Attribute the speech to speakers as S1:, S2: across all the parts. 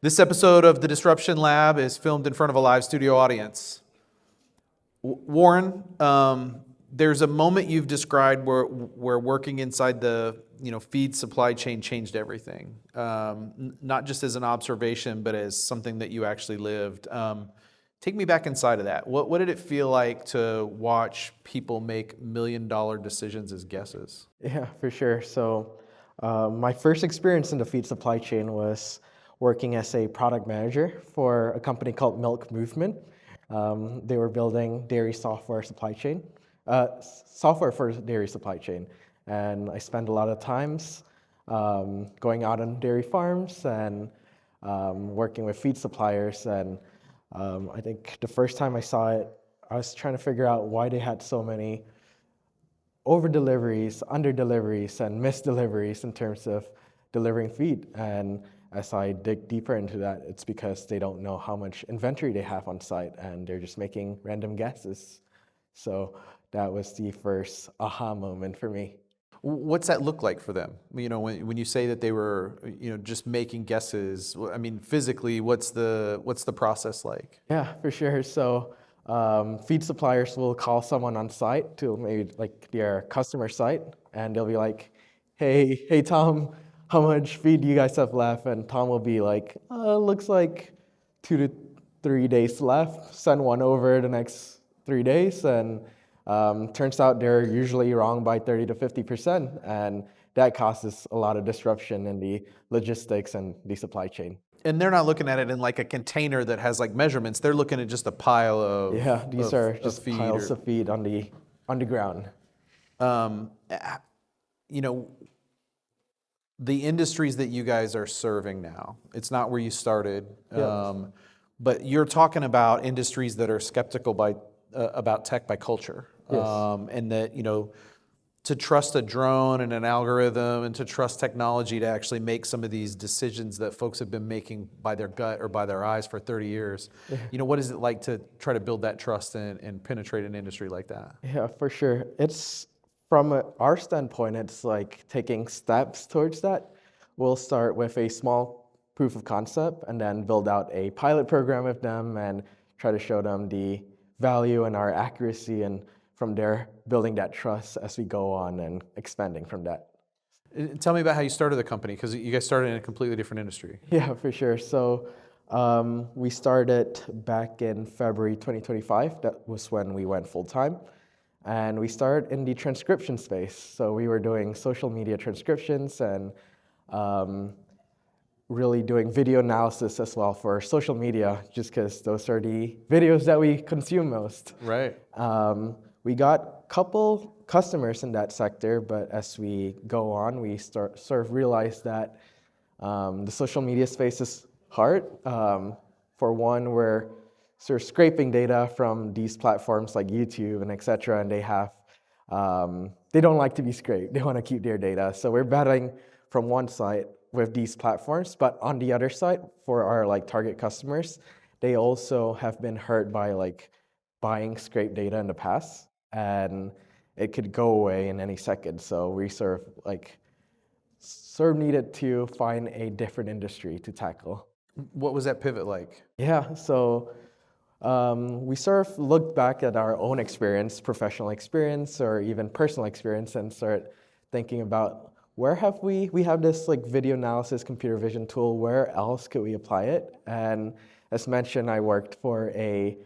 S1: This episode of the Disruption Lab is filmed in front of a live studio audience. Warren, there's a moment you've described where working inside the feed supply chain changed everything, not just as an observation, but as something that you actually lived. Take me back inside of that. What did it feel like to watch people make million-dollar decisions as guesses?
S2: Yeah, for sure. So my first experience in the feed supply chain was working as a product manager for a company called Milk Movement. They were building dairy software supply chain, software for dairy supply chain. And I spent a lot of times going out on dairy farms and working with feed suppliers. And I think the first time I saw it, I was trying to figure out why they had so many over deliveries, under deliveries, and missed deliveries in terms of delivering feed. And as I dig deeper into that, it's because they don't know how much inventory they have on site and they're just making random guesses. So that was the first aha moment for me.
S1: What's that look like for them? When you say that they were, just making guesses, I mean, physically, what's the process like?
S2: Yeah, for sure. So feed suppliers will call someone on site to maybe like their customer site, and they'll be like, hey, Tom, how much feed do you guys have left? And Tom will be like, looks like 2 to 3 days left. Send one over the next 3 days. And turns out they're usually wrong by 30 to 50%. And that causes a lot of disruption in the logistics and the supply chain.
S1: And they're not looking at it in like a container that has like measurements. They're looking at just a pile of
S2: these are just
S1: feed
S2: piles of feed on the ground.
S1: The industries that you guys are serving now, it's not where you started, but you're talking about industries that are skeptical about tech by culture, and that to trust a drone and an algorithm and to trust technology to actually make some of these decisions that folks have been making by their gut or by their eyes for 30 years. What is it like to try to build that trust and penetrate an industry like that?
S2: Yeah, for sure. It's from our standpoint, it's like taking steps towards that. We'll start with a small proof of concept and then build out a pilot program with them and try to show them the value and our accuracy, and from there, building that trust as we go on and expanding from that.
S1: Tell me about how you started the company, because you guys started in a completely different industry.
S2: Yeah, for sure. So we started back in February 2025. That was when we went full time. And we started in the transcription space. So we were doing social media transcriptions and really doing video analysis as well for social media, just because those are the videos that we consume most.
S1: Right.
S2: We got a couple customers in that sector, but as we go on, we sort of realize that the social media space is hard. For one, we're sort of scraping data from these platforms like YouTube and et cetera, and they don't like to be scraped. They want to keep their data. So we're battling from one side with these platforms, but on the other side, for our target customers, they also have been hurt by buying scraped data in the past, and it could go away in any second. So we sort of needed to find a different industry to tackle.
S1: What was that pivot like?
S2: Yeah, so we sort of looked back at our own experience, professional experience, or even personal experience, and started thinking about where have we have this video analysis, computer vision tool, where else could we apply it? And as mentioned, I worked for a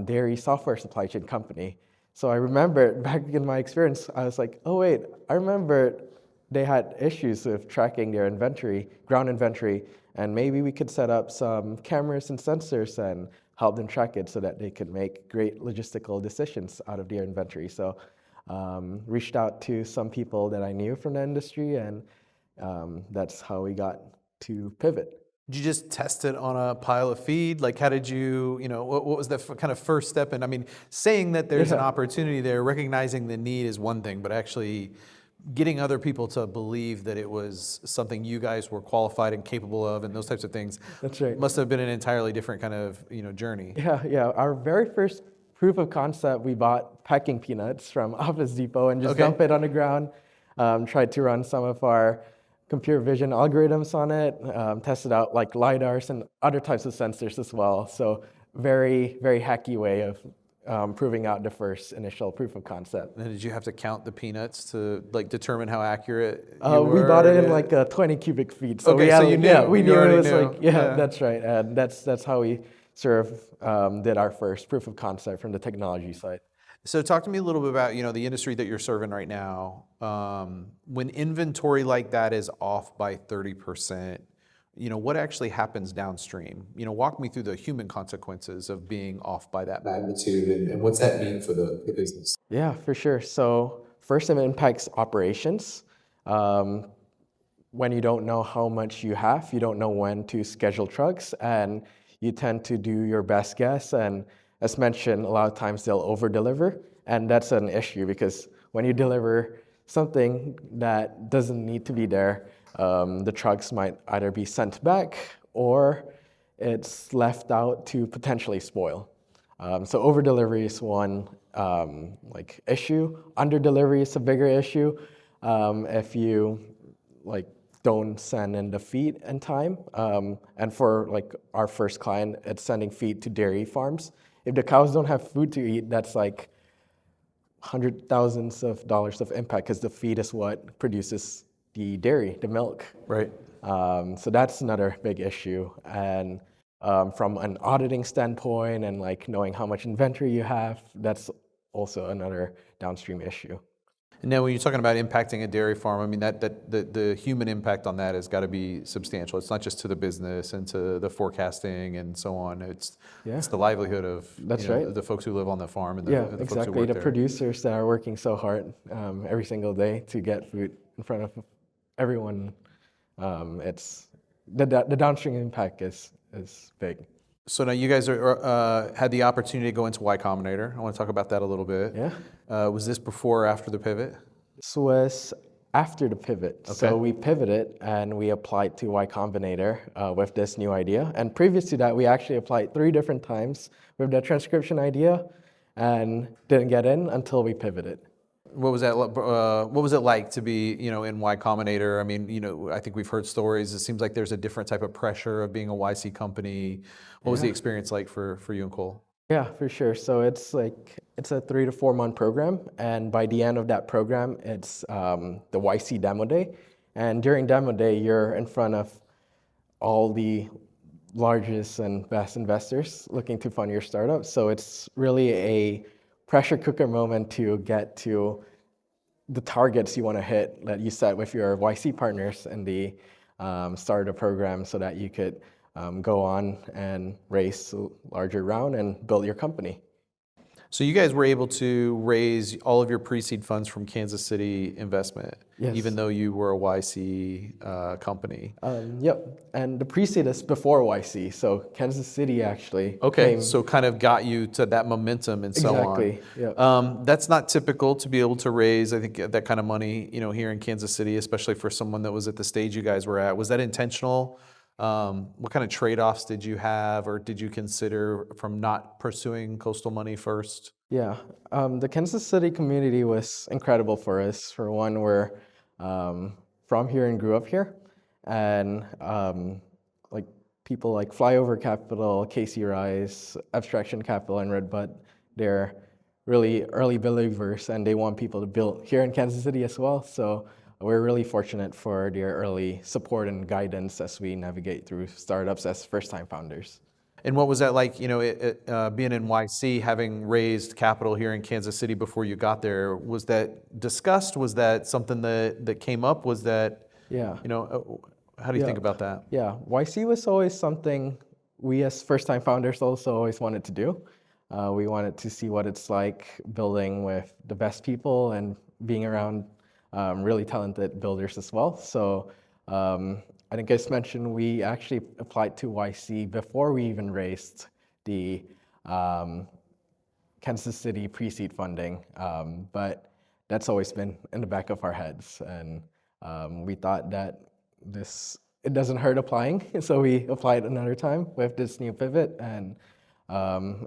S2: dairy software supply chain company. So I remember back in my experience, I was like, oh wait, I remember they had issues with tracking their inventory, ground inventory, and maybe we could set up some cameras and sensors and help them track it so that they could make great logistical decisions out of their inventory. So reached out to some people that I knew from the industry, and that's how we got to pivot.
S1: Did you just test it on a pile of feed? How did you, what was the kind of first step in? I mean, saying that there's an opportunity there, recognizing the need is one thing, but actually getting other people to believe that it was something you guys were qualified and capable of and those types of things.
S2: That's right.
S1: Must have been an entirely different kind of, journey.
S2: Yeah. Our very first proof of concept, we bought packing peanuts from Office Depot and just dump it on the ground. Tried to run some of our computer vision algorithms on it, tested out like lidars and other types of sensors as well. So very, very hacky way of proving out the first initial proof of concept.
S1: And did you have to count the peanuts to like determine how accurate you were?
S2: We bought it in like 20 cubic feet. So
S1: Okay,
S2: we
S1: so
S2: had,
S1: you knew.
S2: yeah, we
S1: You
S2: knew it
S1: already
S2: was
S1: knew.
S2: like, yeah,
S1: Yeah.
S2: that's right. And that's how we sort of did our first proof of concept from the technology side.
S1: So talk to me a little bit about, the industry that you're serving right now. When inventory like that is off by 30%, what actually happens downstream? Walk me through the human consequences of being off by that magnitude and what's that mean for the business?
S2: Yeah, for sure. So first, it impacts operations. When you don't know how much you have, you don't know when to schedule trucks, and you tend to do your best guess. And as mentioned, a lot of times they'll over-deliver, and that's an issue because when you deliver something that doesn't need to be there, the trucks might either be sent back or it's left out to potentially spoil. So over-delivery is one issue. Under-delivery is a bigger issue. If you don't send in the feed in time. And for our first client, it's sending feed to dairy farms. If the cows don't have food to eat, that's like hundred thousands of dollars of impact because the feed is what produces the dairy, the milk.
S1: Right.
S2: So that's another big issue. And from an auditing standpoint and knowing how much inventory you have, that's also another downstream issue.
S1: And now when you're talking about impacting a dairy farm, I mean, the human impact on that has got to be substantial. It's not just to the business and to the forecasting and so on. It's the livelihood of
S2: right.
S1: the folks who live on the farm and the folks who
S2: exactly.
S1: work
S2: The
S1: there.
S2: producers that are working so hard every single day to get food in front of everyone. It's the downstream impact is big.
S1: So now you guys had the opportunity to go into Y Combinator. I want to talk about that a little bit.
S2: Yeah.
S1: Was this before or after the pivot?
S2: This was after the pivot.
S1: Okay.
S2: So we pivoted and we applied to Y Combinator with this new idea. And previous to that, we actually applied 3 different times with the transcription idea and didn't get in until we pivoted.
S1: What was that? What was it like to be, in Y Combinator? I mean, I think we've heard stories. It seems like there's a different type of pressure of being a YC company. What was the experience like for you and Cole?
S2: Yeah, for sure. So it's a 3 to 4 month program, and by the end of that program, it's the YC demo day. And during demo day, you're in front of all the largest and best investors looking to fund your startup. So it's really a pressure cooker moment to get to the targets you want to hit that you set with your YC partners in the start of the program so that you could go on and raise a larger round and build your company.
S1: So you guys were able to raise all of your pre-seed funds from Kansas City investment,
S2: Yes.
S1: even though you were a YC company.
S2: Yep, and the pre-seed is before YC, so Kansas City actually
S1: Okay,
S2: came.
S1: so kind of got you to that momentum and so on.
S2: Exactly, yep.
S1: That's not typical to be able to raise, I think, that kind of money, here in Kansas City, especially for someone that was at the stage you guys were at. Was that intentional? What kind of trade-offs did you have, or did you consider from not pursuing coastal money first?
S2: Yeah, the Kansas City community was incredible for us. For one, we're from here and grew up here, and people like Flyover Capital, Casey Rise, Abstraction Capital, and Redbud, they're really early believers, and they want people to build here in Kansas City as well. So we're really fortunate for their early support and guidance as we navigate through startups as first-time founders.
S1: And what was that like, being in YC, having raised capital here in Kansas City before you got there? Was that discussed? Was that something that came up? Was that,
S2: Yeah.
S1: How do you think about that?
S2: Yeah, YC was always something we as first-time founders also always wanted to do. We wanted to see what it's like building with the best people and being around really talented builders as well. So I think as mentioned, we actually applied to YC before we even raised the Kansas City pre-seed funding, but that's always been in the back of our heads. And we thought that it doesn't hurt applying, so we applied another time with this new pivot, and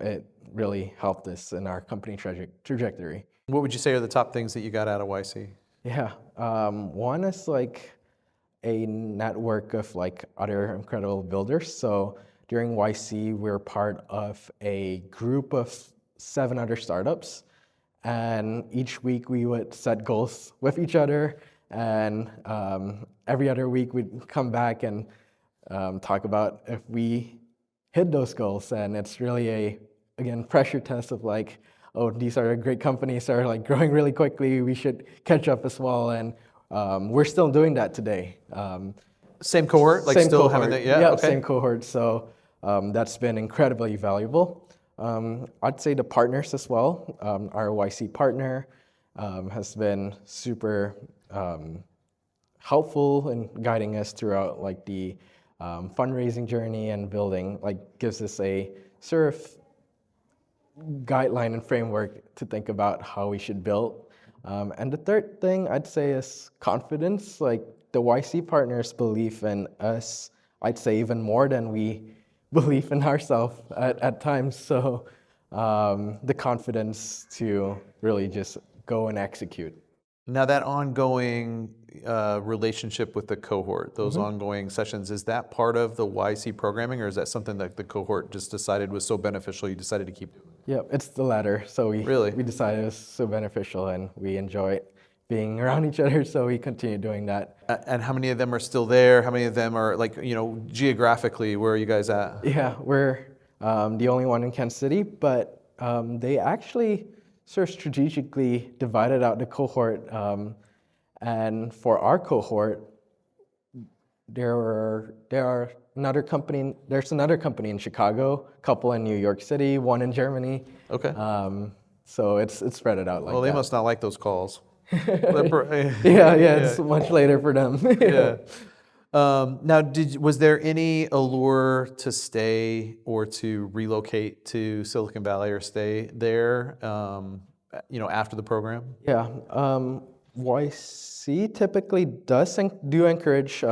S2: it really helped us in our company trajectory.
S1: What would you say are the top things that you got out of YC?
S2: Yeah, one is a network of like other incredible builders. So during YC, we're part of a group of 7 other startups. And each week we would set goals with each other. And every other week we'd come back and talk about if we hit those goals. And it's really again, pressure test of like, oh, these are great companies that are like growing really quickly. We should catch up as well. And we're still doing that today.
S1: Same cohort, like
S2: same
S1: still
S2: cohort.
S1: having that, yeah, okay.
S2: Same cohort. So that's been incredibly valuable. I'd say the partners as well. Our YC partner has been super helpful in guiding us throughout like the fundraising journey and building, like gives us a sort of guideline and framework to think about how we should build. And the third thing I'd say is confidence. Like the YC partners believe in us, I'd say even more than we believe in ourselves at times. So the confidence to really just go and execute.
S1: Now that ongoing relationship with the cohort, those ongoing sessions, is that part of the YC programming, or is that something that the cohort just decided was so beneficial you decided to keep doing?
S2: Yeah, it's the latter. So we decided it was so beneficial and we enjoy being around each other, so we continue doing that.
S1: And how many of them are still there? How many of them are like, geographically, where are you guys at?
S2: Yeah, we're the only one in Kansas City, but they actually sort of strategically divided out the cohort. And for our cohort, there's another company in Chicago, a couple in New York City, one in Germany.
S1: Okay.
S2: So it's spread it out like that.
S1: Well, they must not like those calls.
S2: It's much later for them.
S1: Yeah. Now, was there any allure to stay or to relocate to Silicon Valley or stay there, after the program?
S2: Yeah. YC typically do encourage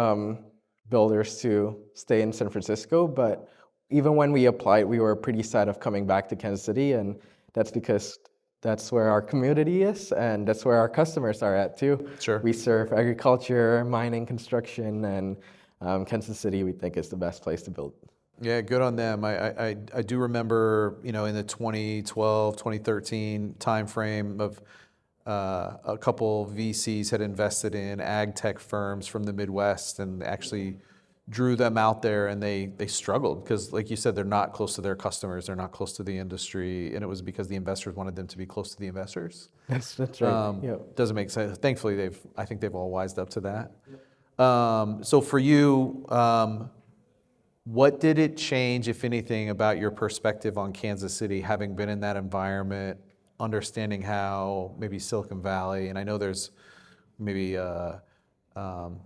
S2: builders to stay in San Francisco, but even when we applied, we were pretty sad of coming back to Kansas City, and that's because that's where our community is, and that's where our customers are at too.
S1: Sure.
S2: We serve agriculture, mining, construction, and Kansas City we think is the best place to build.
S1: Yeah, good on them. I do remember, in the 2012, 2013 timeframe of a couple VCs had invested in ag tech firms from the Midwest and actually drew them out there, and they struggled because, like you said, they're not close to their customers, they're not close to the industry, and it was because the investors wanted them to be close to the investors.
S2: That's right.
S1: Doesn't make sense. Thankfully, I think they've all wised up to that. So for you, what did it change, if anything, about your perspective on Kansas City, having been in that environment, understanding how maybe Silicon Valley, and I know there's maybe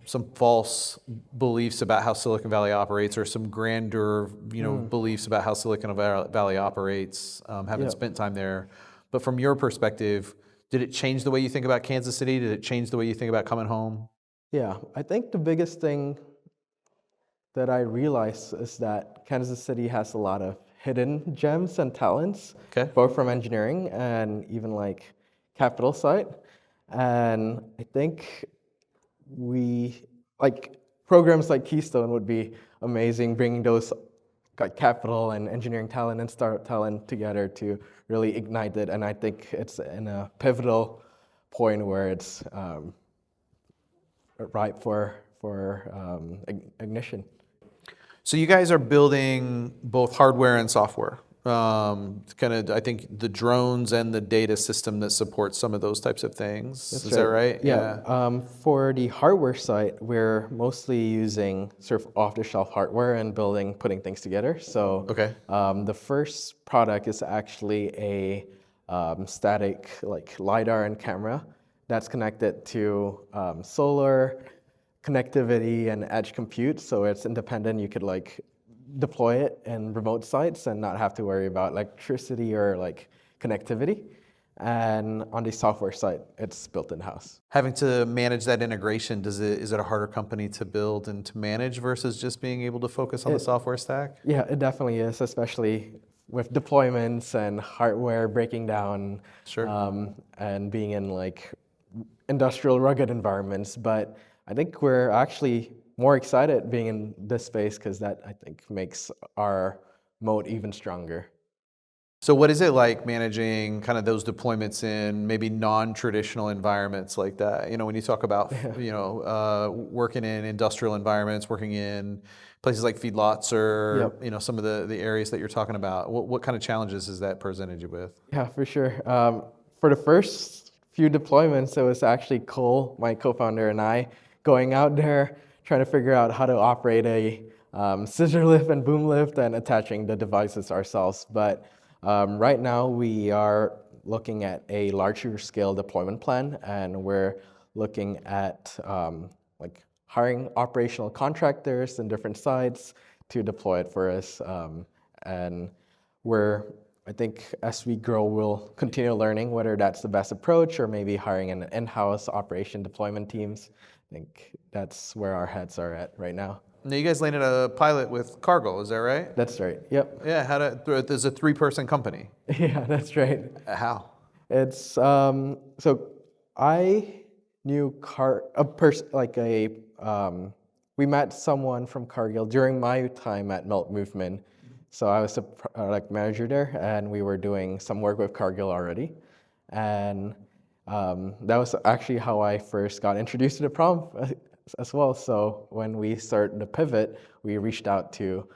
S1: some false beliefs about how Silicon Valley operates, or some grander, beliefs about how Silicon Valley operates, having spent time there. But from your perspective, did it change the way you think about Kansas City? Did it change the way you think about coming home?
S2: Yeah, I think the biggest thing that I realized is that Kansas City has a lot of hidden gems and talents, both from engineering and even like capital side. And I think programs like Keystone would be amazing, bringing those capital and engineering talent and startup talent together to really ignite it. And I think it's in a pivotal point where it's ripe for ignition.
S1: So you guys are building both hardware and software. I think the drones and the data system that supports some of those types of things. Is that right?
S2: Yeah. For the hardware side, we're mostly using sort of off-the-shelf hardware and putting things together. So the first product is actually a static like lidar and camera that's connected to solar connectivity and edge compute. So it's independent. You could like deploy it in remote sites and not have to worry about electricity or like connectivity. And on the software side, it's built in-house.
S1: Having to manage that integration, is it a harder company to build and to manage versus just being able to focus on the software stack?
S2: Yeah, it definitely is, especially with deployments and hardware breaking down.
S1: Sure.
S2: And being in like industrial rugged environments. But I think we're actually more excited being in this space because that, I think, makes our moat even stronger.
S1: So what is it like managing kind of those deployments in maybe non-traditional environments like that? When you talk about, working in industrial environments, working in places like feedlots or,
S2: Yep.
S1: some of the areas that you're talking about, what kind of challenges has that presented you with?
S2: Yeah, for sure. For the first few deployments, it was actually Cole, my co-founder, and I going out there trying to figure out how to operate a scissor lift and boom lift and attaching the devices ourselves. But right now we are looking at a larger scale deployment plan, and we're looking at like hiring operational contractors in different sites to deploy it for us. And I think as we grow, we'll continue learning whether that's the best approach or maybe hiring an in-house operation deployment teams. I think that's where our heads are at right now.
S1: Now you guys landed a pilot with Cargill, is that right?
S2: That's right. Yep.
S1: Yeah, there's a 3-person company.
S2: Yeah, that's right.
S1: How?
S2: It's so I knew we met someone from Cargill during my time at Milk Movement. So I was a product manager there, and we were doing some work with Cargill already. And that was actually how I first got introduced to the problem as well. So when we started the pivot, we reached out to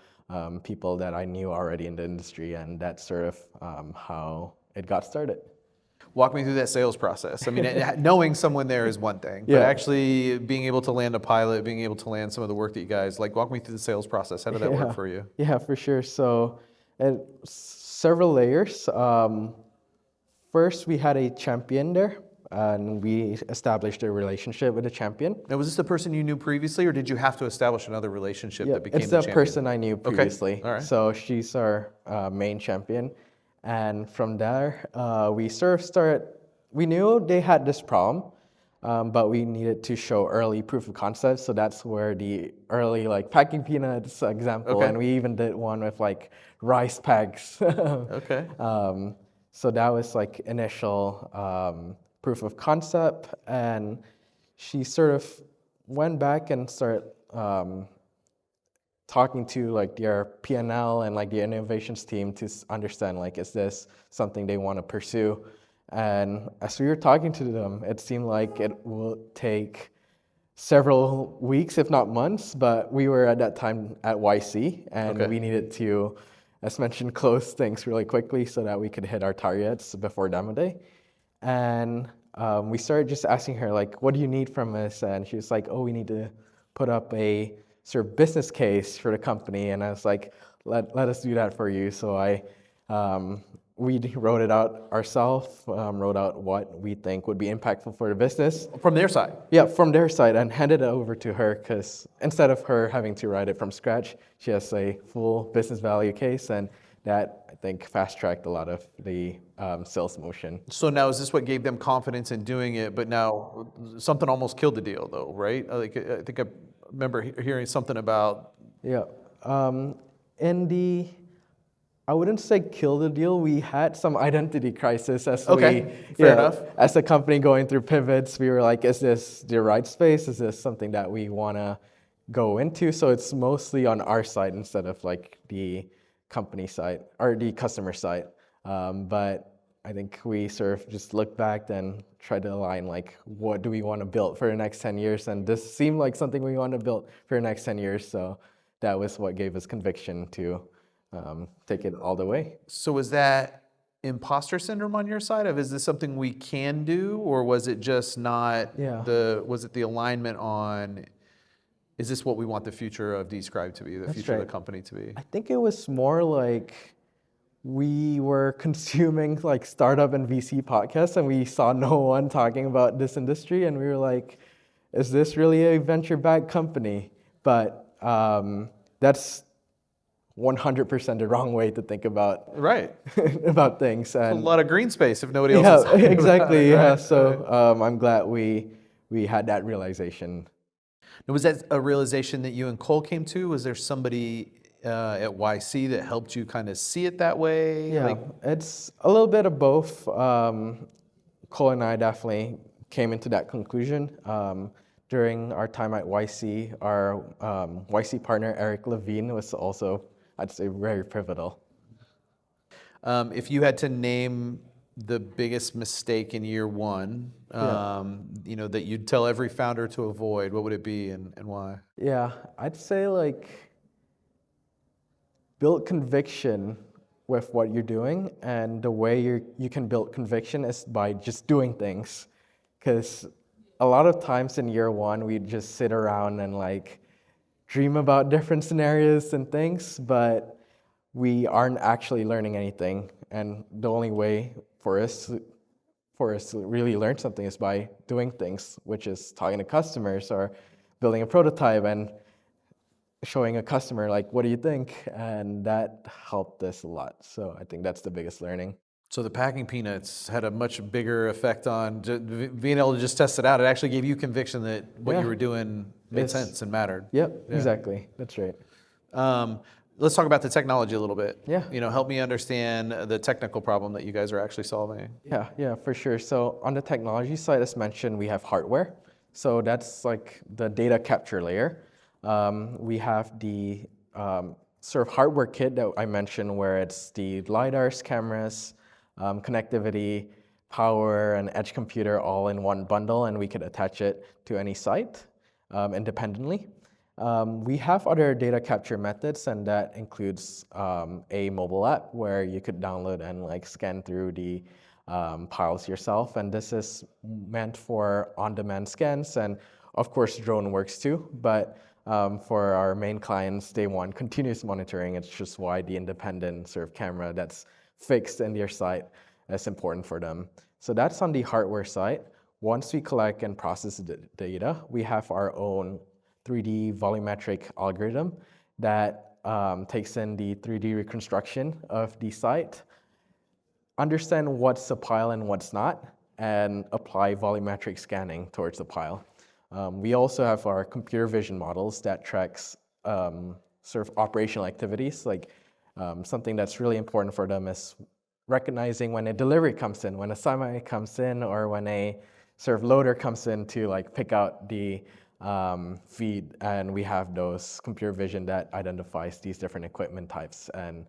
S2: people that I knew already in the industry, and that's sort of how it got started.
S1: Walk me through that sales process. I mean, knowing someone there is one thing, but actually being able to land a pilot, being able to land some of the work that you guys, walk me through the sales process. How did that work for you?
S2: Yeah, for sure. So, several layers. First, we had a champion there, and we established a relationship with the champion.
S1: Now, was this the person you knew previously, or did you have to establish another relationship that became
S2: it's
S1: the
S2: the
S1: champion?
S2: person I knew previously.
S1: Okay. All right.
S2: So she's our main champion. And from there, we sort of started, we knew they had this problem, but we needed to show early proof of concept. So that's where the early packing peanuts example, and we even did one with rice packs.
S1: Okay.
S2: So that was initial proof of concept, and she sort of went back and started talking to their P&L and the innovations team to understand is this something they want to pursue. And as we were talking to them, it seemed like it will take several weeks, if not months, but we were at that time at YC, and we needed to, as mentioned, close things really quickly so that we could hit our targets before demo day. And we started just asking her, what do you need from us? And she was like, oh, we need to put up a sort of business case for the company. And I was like, let us do that for you. So we wrote it out ourselves, wrote out what we think would be impactful for the business.
S1: From their side?
S2: Yeah, from their side, and handed it over to her because instead of her having to write it from scratch, she has a full business value case, and that, I think, fast-tracked a lot of the sales motion.
S1: So now is this what gave them confidence in doing it, but now something almost killed the deal though, right? I think I remember hearing something about...
S2: Yeah. I wouldn't say kill the deal. We had some identity crisis as
S1: fair enough.
S2: As a company going through pivots, we were like, is this the right space? Is this something that we want to go into? So it's mostly on our side instead of the company side or the customer side. But I think we sort of just looked back and tried to align what do we want to build for the next 10 years? And this seemed like something we want to build for the next 10 years. So that was what gave us conviction to take it all the way.
S1: So was that imposter syndrome on your side of, is this something we can do, or was it just not was it the alignment on, is this what we want the future of Dscribe to be, the future of the company to be?
S2: I think it was more we were consuming startup and VC podcasts, and we saw no one talking about this industry, and we were like, is this really a venture-backed company? But that's 100% the wrong way to think about about things. And
S1: a lot of green space if nobody else is talking
S2: exactly.
S1: about it,
S2: Yeah.
S1: right?
S2: So I'm glad we had that realization.
S1: Now, was that a realization that you and Cole came to? Was there somebody at YC that helped you kind of see it that way?
S2: Yeah, it's a little bit of both. Cole and I definitely came into that conclusion. during our time at YC, our YC partner, Eric Levine, was also, I'd say, very pivotal.
S1: If you had to name the biggest mistake in year one, that you'd tell every founder to avoid, what would it be and why?
S2: Yeah, I'd say like build conviction with what you're doing, and the way you can build conviction is by just doing things. Because a lot of times in year one, we just sit around and like dream about different scenarios and things, but we aren't actually learning anything. And the only way for us to really learn something is by doing things, which is talking to customers or building a prototype and showing a customer, like, what do you think? And that helped us a lot. So I think that's the biggest learning.
S1: So the packing peanuts had a much bigger effect on being able to just test it out. It actually gave you conviction that what you were doing made sense and mattered.
S2: Yep, exactly. That's right.
S1: Let's talk about the technology a little bit.
S2: Yeah.
S1: Help me understand the technical problem that you guys are actually solving.
S2: Yeah, for sure. So on the technology side, as mentioned, we have hardware. So that's like the data capture layer. We have the sort of hardware kit that I mentioned, where it's the lidars, cameras, connectivity, power, and edge computer all in one bundle, and we could attach it to any site independently. We have other data capture methods, and that includes a mobile app where you could download and like scan through the piles yourself. And this is meant for on-demand scans, and of course drone works too. But for our main clients, they want continuous monitoring. It's just why the independent sort of camera that's fixed in your site is important for them. So that's on the hardware side. Once we collect and process the data, we have our own 3D volumetric algorithm that takes in the 3D reconstruction of the site, understand what's a pile and what's not, and apply volumetric scanning towards the pile. We also have our computer vision models that tracks sort of operational activities. Like something that's really important for them is recognizing when a delivery comes in, when a semi comes in, or when a sort of loader comes in to like pick out the feed. And we have those computer vision that identifies these different equipment types and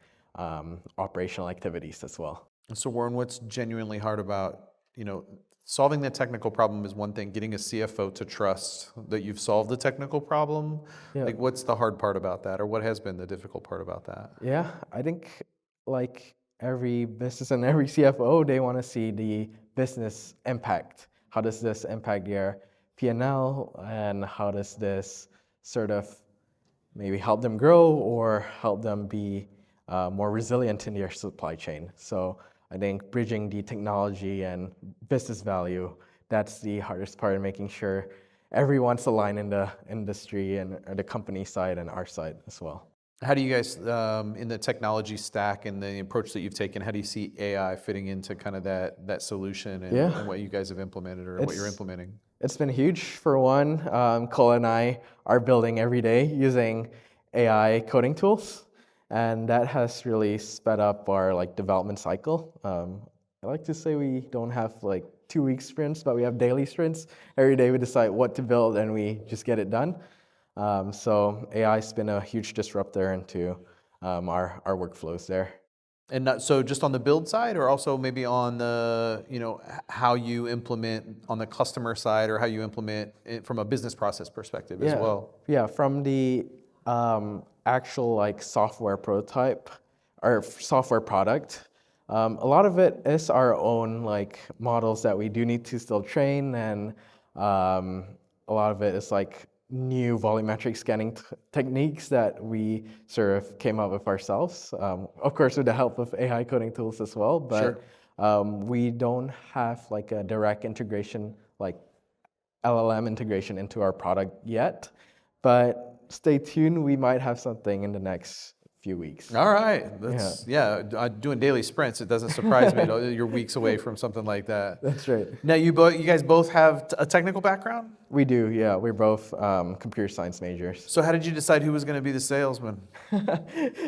S2: operational activities as well.
S1: So Warren, what's genuinely hard about, solving the technical problem is one thing, getting a CFO to trust that you've solved the technical problem.
S2: Yeah.
S1: Like, what's the hard part about that, or what has been the difficult part about that?
S2: Yeah, I think like every business and every CFO, they want to see the business impact. How does this impact their P&L, and how does this sort of maybe help them grow or help them be more resilient in their supply chain? So I think bridging the technology and business value, that's the hardest part, of making sure everyone's aligned in the industry and the company side and our side as well.
S1: How do you guys, in the technology stack and the approach that you've taken, how do you see AI fitting into kind of that solution and what you guys have implemented or what you're implementing?
S2: It's been huge. For one, Cole and I are building every day using AI coding tools, and that has really sped up our like development cycle. I like to say we don't have like 2-week sprints, but we have daily sprints. Every day we decide what to build and we just get it done. So AI's been a huge disruptor into our workflows there.
S1: And so just on the build side, or also maybe on the, how you implement on the customer side, or how you implement it from a business process perspective as well?
S2: Yeah, from the actual like software prototype or software product, a lot of it is our own like models that we do need to still train, and a lot of it is like new volumetric scanning techniques that we sort of came up with ourselves, of course with the help of AI coding tools as well, but we don't have like a direct integration, like LLM integration into our product yet, but stay tuned, we might have something in the next few weeks.
S1: All right. Doing daily sprints, it doesn't surprise me. You're weeks away from something like that.
S2: That's right.
S1: Now, you guys both have a technical background?
S2: We do, yeah. We're both computer science majors.
S1: So how did you decide who was going to be the salesman?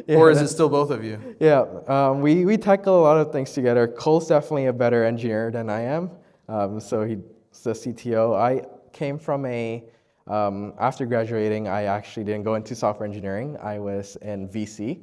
S1: Or is it still both of you?
S2: Yeah, we tackle a lot of things together. Cole's definitely a better engineer than I am, so he's the CTO. I came from a After graduating, I actually didn't go into software engineering. I was in VC.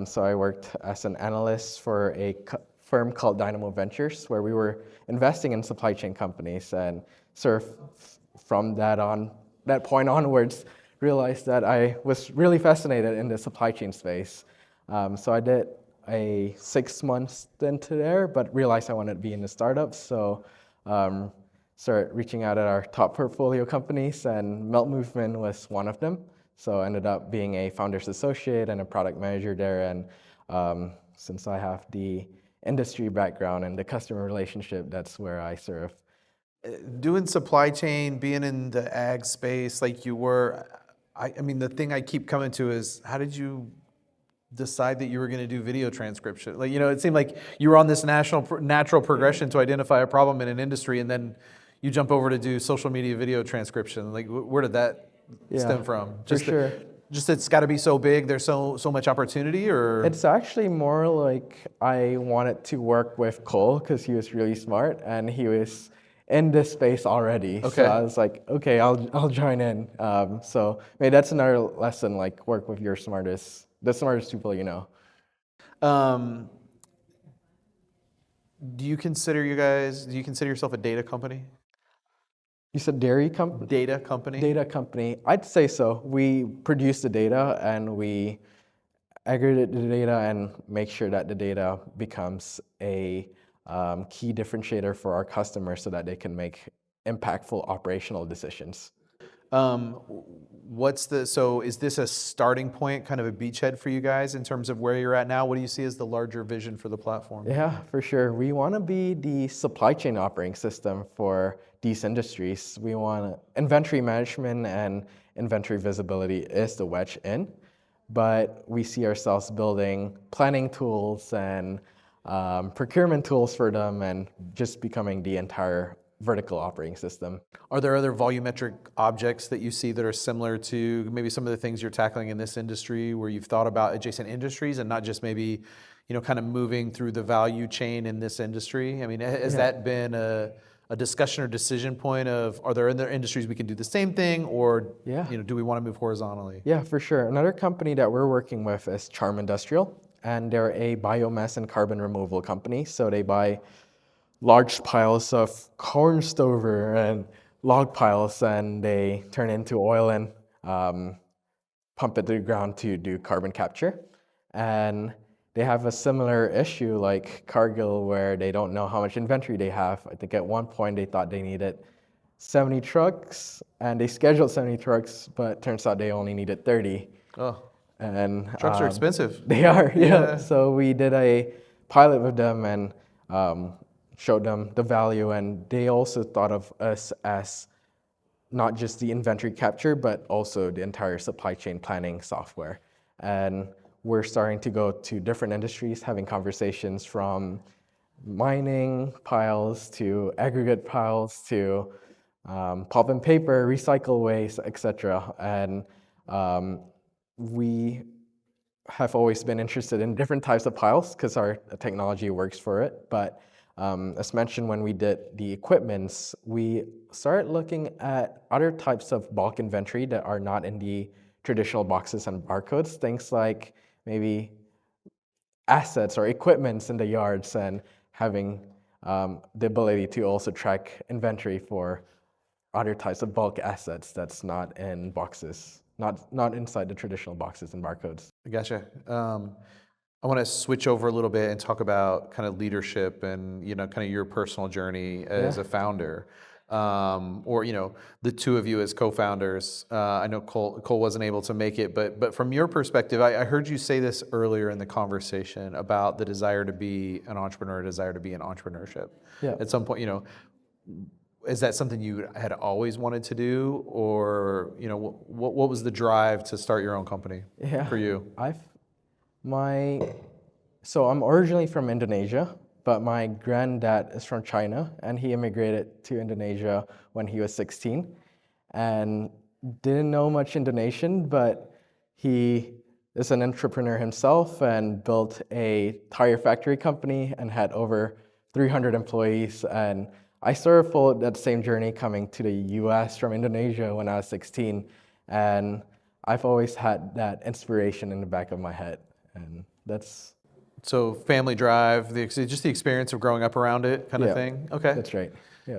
S2: So I worked as an analyst for a firm called Dynamo Ventures, where we were investing in supply chain companies, and sort of from that point onwards, realized that I was really fascinated in the supply chain space. So I did a 6-month stint there, but realized I wanted to be in the startups. So started reaching out at our top portfolio companies, and Melt Movement was one of them. So I ended up being a founder's associate and a product manager there. And since I have the industry background and the customer relationship, that's where I sort of
S1: doing supply chain, being in the ag space like you were. I mean, the thing I keep coming to is, how did you decide that you were going to do video transcription? Like, it seemed like you were on this natural progression to identify a problem in an industry, and then you jump over to do social media video transcription. Like, where did that stem from?
S2: For sure.
S1: Just it's got to be so big. There's so much opportunity, or
S2: it's actually more like I wanted to work with Cole because he was really smart and he was in this space already.
S1: Okay.
S2: So I was like, okay, I'll join in. So maybe that's another lesson, like work with the smartest people you know.
S1: Do you consider yourself a data company?
S2: You said dairy company?
S1: Data company?
S2: Data company. I'd say so. We produce the data and we aggregate the data and make sure that the data becomes a key differentiator for our customers so that they can make impactful operational decisions.
S1: So is this a starting point, kind of a beachhead for you guys in terms of where you're at now? What do you see as the larger vision for the platform?
S2: Yeah, for sure. We want to be the supply chain operating system for these industries. We want inventory management and inventory visibility is the wedge in, but we see ourselves building planning tools and procurement tools for them and just becoming the entire vertical operating system.
S1: Are there other volumetric objects that you see that are similar to maybe some of the things you're tackling in this industry, where you've thought about adjacent industries and not just maybe, kind of moving through the value chain in this industry? I mean, has that been a discussion or decision point of, are there other industries we can do the same thing, or do we want to move horizontally?
S2: Yeah, for sure. Another company that we're working with is Charm Industrial, and they're a biomass and carbon removal company. So they buy large piles of corn stover and log piles, and they turn into oil and pump it to the ground to do carbon capture. And they have a similar issue like Cargill, where they don't know how much inventory they have. I think at one point they thought they needed 70 trucks, and they scheduled 70 trucks, but turns out they only needed 30.
S1: Oh,
S2: and
S1: trucks are expensive.
S2: They are, yeah. So we did a pilot with them and showed them the value, and they also thought of us as not just the inventory capture, but also the entire supply chain planning software. And we're starting to go to different industries, having conversations from mining piles to aggregate piles to pulp and paper, recycle waste, etc. And we have always been interested in different types of piles because our technology works for it. But as mentioned, when we did the equipments, we started looking at other types of bulk inventory that are not in the traditional boxes and barcodes, things like maybe assets or equipments in the yards, and having the ability to also track inventory for other types of bulk assets that's not in boxes, not inside the traditional boxes and barcodes.
S1: I gotcha. I want to switch over a little bit and talk about kind of leadership and, kind of your personal journey as a founder, or, the two of you as co-founders. I know Cole wasn't able to make it, but from your perspective, I heard you say this earlier in the conversation about the desire to be an entrepreneur, desire to be in entrepreneurship.
S2: Yeah.
S1: At some point, is that something you had always wanted to do, or, what was the drive to start your own company for you?
S2: So I'm originally from Indonesia, but my granddad is from China, and he immigrated to Indonesia when he was 16 and didn't know much Indonesian, but he is an entrepreneur himself and built a tire factory company and had over 300 employees, and I sort of followed that same journey coming to the US from Indonesia when I was 16, and I've always had that inspiration in the back of my head, and that's
S1: So family drive, just the experience of growing up around it kind of
S2: yeah,
S1: thing? Okay.
S2: that's right. Yeah,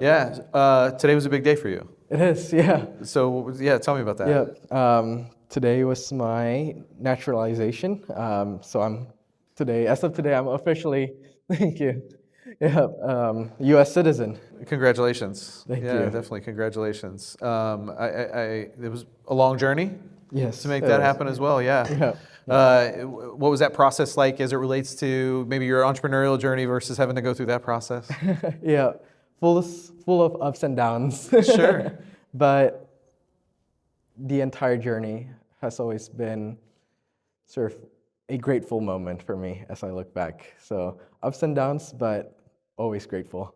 S1: Yeah. Today was a big day for you.
S2: it is. Yeah,
S1: So yeah, tell me about that.
S2: yeah. Today was my naturalization. As of today, I'm officially, thank you. Yeah, U.S. citizen.
S1: Congratulations.
S2: Thank
S1: Yeah,
S2: you.
S1: definitely congratulations. It was a long journey
S2: Yes,
S1: to make
S2: it
S1: that
S2: was.
S1: happen as well. Yeah.
S2: Yeah.
S1: What was that process like as it relates to maybe your entrepreneurial journey versus having to go through that process?
S2: Yeah, full of ups and downs.
S1: Sure.
S2: But the entire journey has always been sort of a grateful moment for me as I look back. So ups and downs, but always grateful.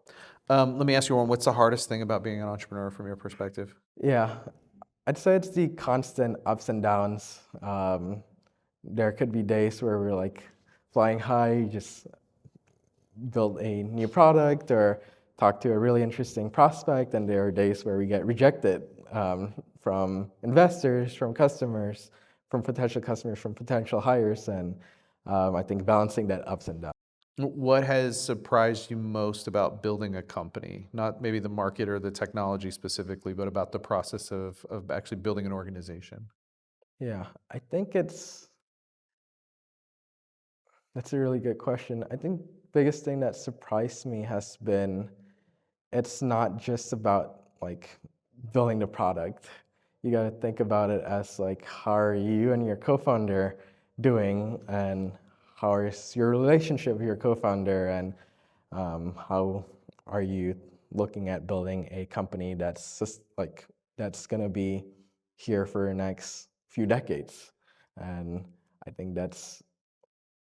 S1: Let me ask you one. What's the hardest thing about being an entrepreneur from your perspective?
S2: Yeah, I'd say it's the constant ups and downs. There could be days where we're like flying high, just build a new product or talk to a really interesting prospect, and there are days where we get rejected from investors, from customers, from potential customers, from potential hires, and I think balancing that ups and downs.
S1: What has surprised you most about building a company? Not maybe the market or the technology specifically, but about the process of actually building an organization.
S2: Yeah, I think that's a really good question. I think biggest thing that surprised me has been it's not just about like building the product. You got to think about it as like how are you and your co-founder doing, and how is your relationship with your co-founder, and how are you looking at building a company that's just like that's gonna be here for the next few decades. And I think that's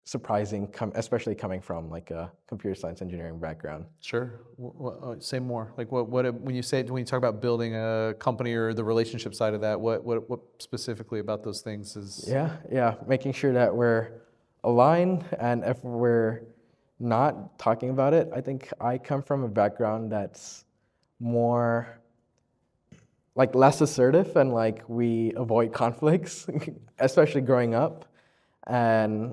S2: surprising, especially coming from like a computer science engineering background.
S1: Sure. Say more. Like when you talk about building a company or the relationship side of that, what specifically about those things is?
S2: Yeah, making sure that we're aligned, and if we're not talking about it, I think I come from a background that's more like less assertive, and like we avoid conflicts, especially growing up. And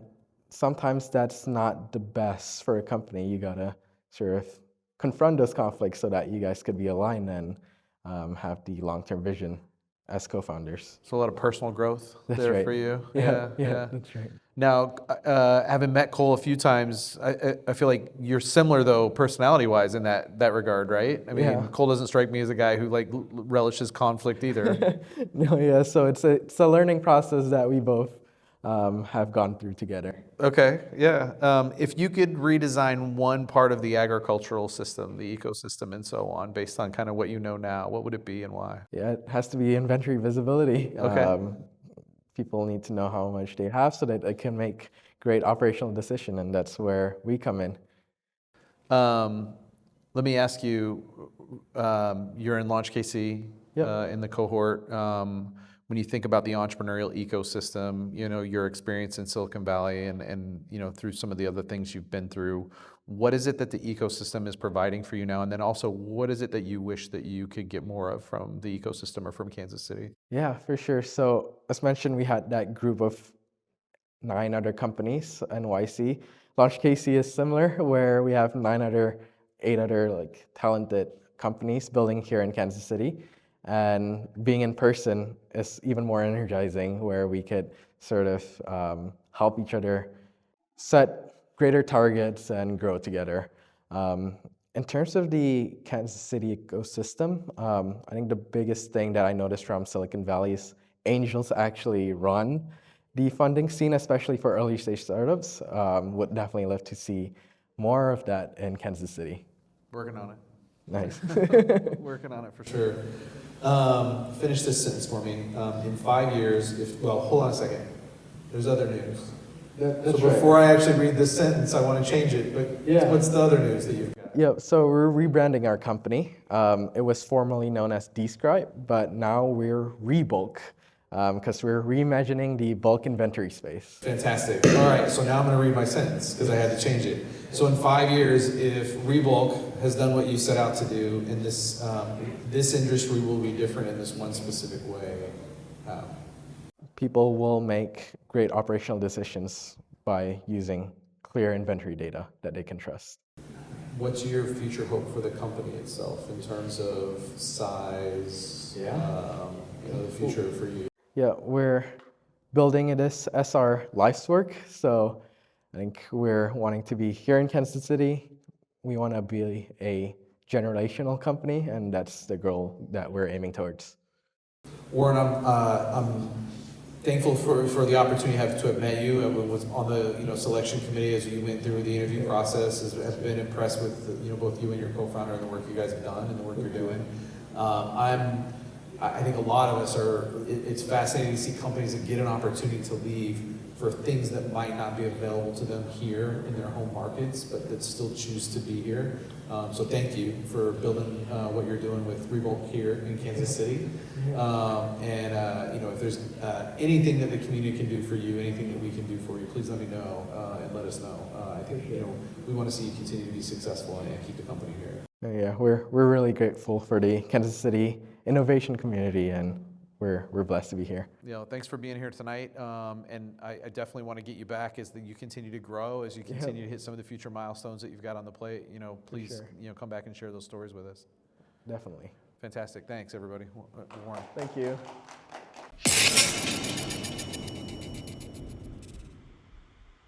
S2: sometimes that's not the best for a company. You gotta sort of confront those conflicts so that you guys could be aligned and have the long-term vision as co-founders.
S1: So a lot of personal growth
S2: That's
S1: there
S2: right.
S1: for you.
S2: Yeah, that's right.
S1: Now, having met Cole a few times, I feel like you're similar though, personality-wise, in that regard, right? I mean,
S2: Yeah.
S1: Cole doesn't strike me as a guy who like relishes conflict either.
S2: No, yeah. So it's a learning process that we both have gone through together.
S1: Okay, yeah. If you could redesign one part of the agricultural system, the ecosystem, and so on, based on kind of what you know now, what would it be and why?
S2: Yeah, it has to be inventory visibility.
S1: Okay.
S2: People need to know how much they have so that they can make great operational decision, and that's where we come in.
S1: Let me ask you, you're in Launch KC
S2: Yep.
S1: in the cohort. When you think about the entrepreneurial ecosystem, your experience in Silicon Valley and through some of the other things you've been through, what is it that the ecosystem is providing for you now? And then also, what is it that you wish that you could get more of from the ecosystem or from Kansas City?
S2: Yeah, for sure. So as mentioned, we had that group of 9 other companies, NYC. Launch KC is similar, where we have 8 other like talented companies building here in Kansas City. And being in person is even more energizing, where we could sort of help each other set greater targets and grow together. In terms of the Kansas City ecosystem, I think the biggest thing that I noticed from Silicon Valley is angels actually run the funding scene, especially for early stage startups. Would definitely love to see more of that in Kansas City.
S1: Working on it.
S2: Nice.
S1: Working on it for sure. Finish this sentence for me. In 5 years, hold on a second. There's other news.
S2: That's
S1: So before I actually read this sentence, I want to change it. But what's the other news that you've got?
S2: Yeah, so we're rebranding our company. It was formerly known as Dscribe, but now we're Rebulk. because we're reimagining the bulk inventory space.
S1: Fantastic. All right, so now I'm going to read my sentence because I had to change it. So in 5 years, if Rebulk has done what you set out to do, and this industry will be different in this one specific way, how?
S2: People will make great operational decisions by using clear inventory data that they can trust.
S1: What's your future hope for the company itself in terms of size, the future for you?
S2: Yeah, we're building this as our life's work. So I think we're wanting to be here in Kansas City. We want to be a generational company, and that's the goal that we're aiming towards.
S1: Warren, I'm thankful for the opportunity to have met you. I was on the selection committee as you went through the interview process. Have been impressed with both you and your co-founder and the work you guys have done and the work you're doing. I think a lot of us it's fascinating to see companies that get an opportunity to leave for things that might not be available to them here in their home markets, but that still choose to be here. So thank you for building what you're doing with Rebulk here in Kansas City. If there's anything that the community can do for you, anything that we can do for you, please let me know and let us know. I think we want to see you continue to be successful and keep the company here.
S2: Yeah, we're really grateful for the Kansas City innovation community, and we're blessed to be here.
S1: Thanks for being here tonight. And I definitely want to get you back as you continue to grow, as you continue to hit some of the future milestones that you've got on the plate. Please, come back and share those stories with us.
S2: Definitely.
S1: Fantastic. Thanks, everybody. Warren.
S2: Thank you.